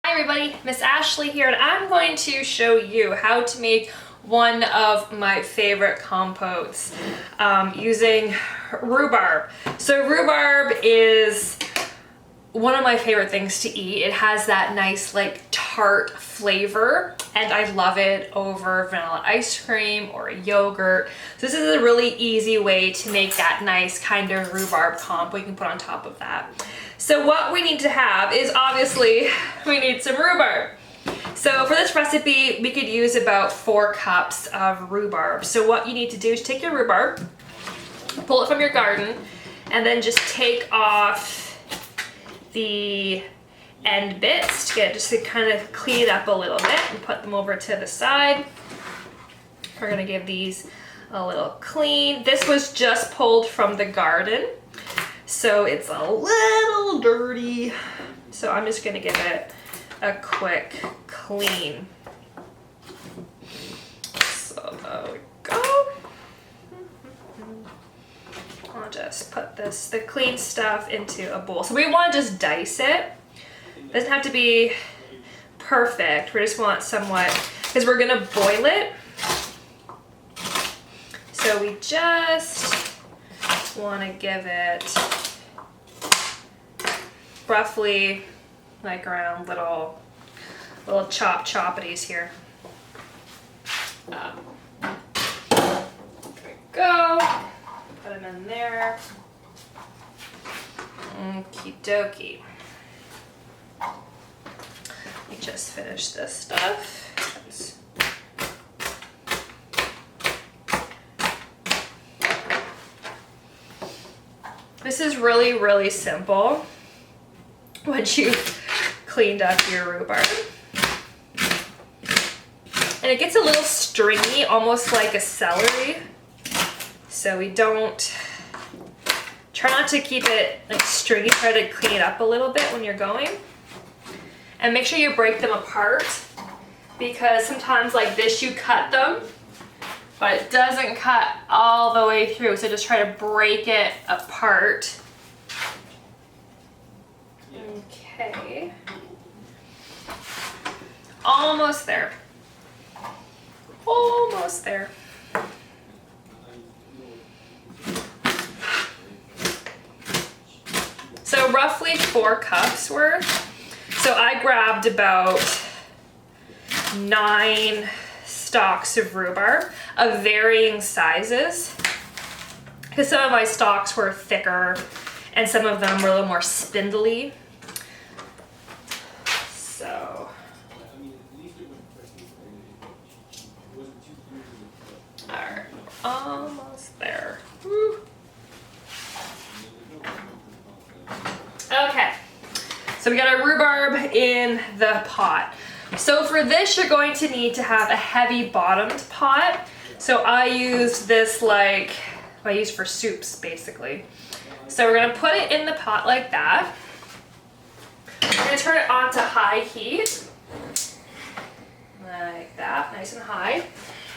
Hi everybody, Miss Ashley here, and I'm going to show you how to make one of my favorite compotes using rhubarb. So rhubarb is one of my favorite things to eat. It has that nice like tart flavor and I love it over vanilla ice cream or yogurt. So this is a really easy way to make that nice kind of rhubarb compote you can put on top of that. So what we need to have is obviously we need some rhubarb. So for this recipe we could use about 4 cups of rhubarb. So what you need to do is take your rhubarb, pull it from your garden, and then just take off the end bits to get just to kind of clean it up a little bit and put them over to the side. We're gonna give these a little clean. This was just pulled from the garden, so it's a little dirty. So I'm just gonna give it a quick clean. So there we go. I'll just put the clean stuff into a bowl. So we want to just dice it. It doesn't have to be perfect. We just want somewhat, because we're gonna boil it. So we just want to give it roughly like around little choppities here. There we go. Put them in there. Okie dokie. Let me just finish this stuff. This is really, really simple once you've cleaned up your rhubarb. And it gets a little stringy, almost like a celery. So we don't, try not to keep it like stringy, try to clean it up a little bit when you're going. And make sure you break them apart, because sometimes like this you cut them, but it doesn't cut all the way through. So just try to break it apart. Okay. Almost there. Almost there. So roughly 4 cups worth. So I grabbed about 9 stalks of rhubarb of varying sizes, because some of my stalks were thicker and some of them were a little more spindly. So alright, almost there. Woo. Okay, so we got our rhubarb in the pot. So for this, you're going to need to have a heavy bottomed pot. So I use this like, I use for soups basically. So we're gonna put it in the pot like that. We're gonna turn it on to high heat. Like that, nice and high.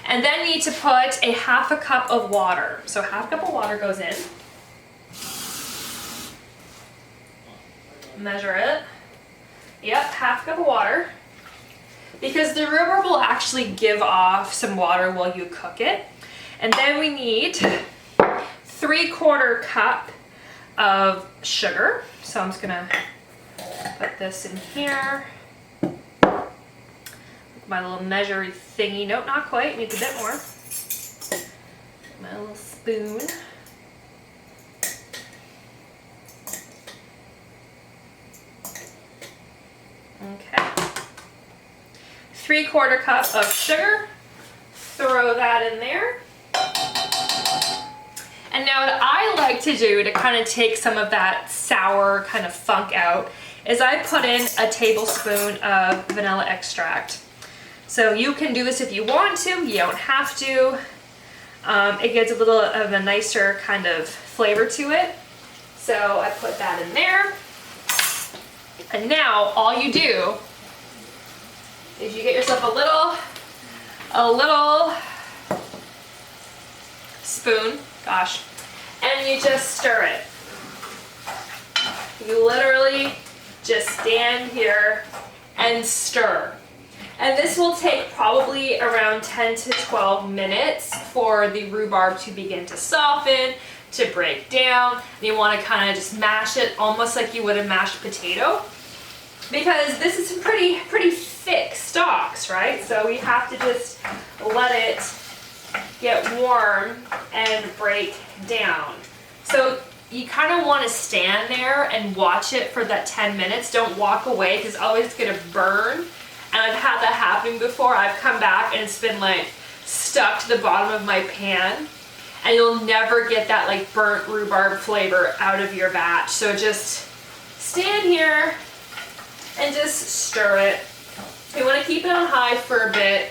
And then you need to put a 1/2 cup of water. So 1/2 cup of water goes in. Measure it. Yep, 1/2 cup of water. Because the rhubarb will actually give off some water while you cook it. And then we need 3/4 cup of sugar. So I'm just gonna put this in here. My little measuring thingy. Nope, not quite. Needs a bit more. My little spoon. Okay. 3/4 cup of sugar. Throw that in there. And now what I like to do to kind of take some of that sour kind of funk out is I put in a tablespoon of vanilla extract. So you can do this if you want to, you don't have to. It gives a little of a nicer kind of flavor to it. So I put that in there. And now all you do is you get yourself a little spoon, gosh, and you just stir it. You literally just stand here and stir. And this will take probably around 10 to 12 minutes for the rhubarb to begin to soften, to break down. And you want to kind of just mash it almost like you would a mashed potato, because this is some pretty thick stalks, right? So we have to just let it get warm and break down. So you kind of want to stand there and watch it for that 10 minutes. Don't walk away, because always it's going to burn. And I've had that happen before. I've come back and it's been like stuck to the bottom of my pan, and you'll never get that like burnt rhubarb flavor out of your batch. So just stand here and just stir it. You want to keep it on high for a bit.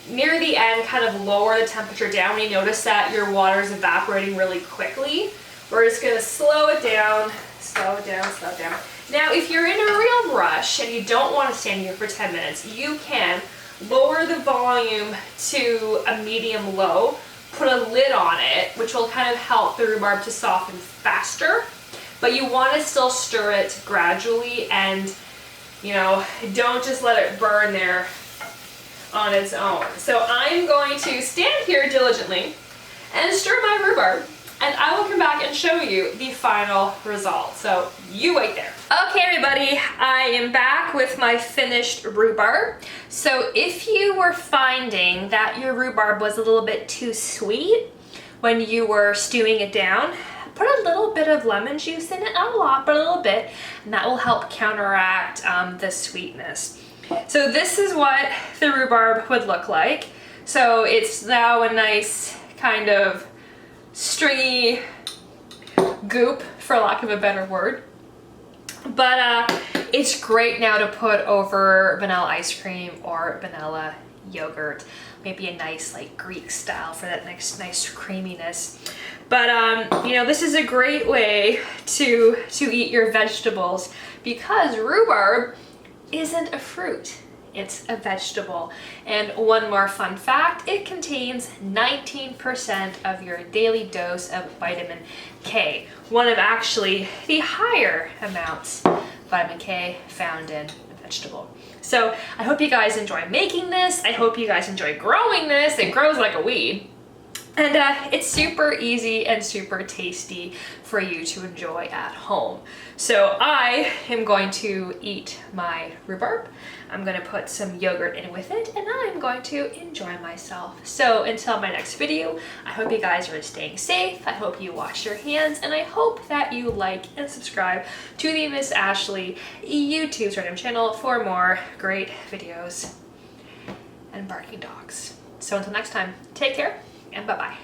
Near the end, kind of lower the temperature down when you notice that your water is evaporating really quickly. We're just going to slow it down, slow it down, slow it down. Now, if you're in a real rush and you don't want to stand here for 10 minutes, you can lower the volume to a medium low, put a lid on it, which will kind of help the rhubarb to soften faster. But you want to still stir it gradually, and you know, don't just let it burn there on its own. So I'm going to stand here diligently and stir my rhubarb, and I will come back and show you the final result. So you wait there. Okay everybody, I am back with my finished rhubarb. So if you were finding that your rhubarb was a little bit too sweet when you were stewing it down, put a little bit of lemon juice in it, not a lot, but a little bit, and that will help counteract the sweetness. So this is what the rhubarb would look like. So it's now a nice kind of stringy goop, for lack of a better word. But it's great now to put over vanilla ice cream or vanilla yogurt. Maybe a nice like Greek style for that nice creaminess. But you know, this is a great way to eat your vegetables, because rhubarb isn't a fruit. It's a vegetable. And one more fun fact, it contains 19% of your daily dose of vitamin K, one of actually the higher amounts of vitamin K found in a vegetable. So I hope you guys enjoy making this. I hope you guys enjoy growing this. It grows like a weed. And it's super easy and super tasty for you to enjoy at home. So I am going to eat my rhubarb. I'm going to put some yogurt in with it, and I'm going to enjoy myself. So until my next video, I hope you guys are staying safe. I hope you wash your hands, and I hope that you like and subscribe to the Miss Ashleigh YouTube's random channel for more great videos and barking dogs. So until next time, take care and bye-bye.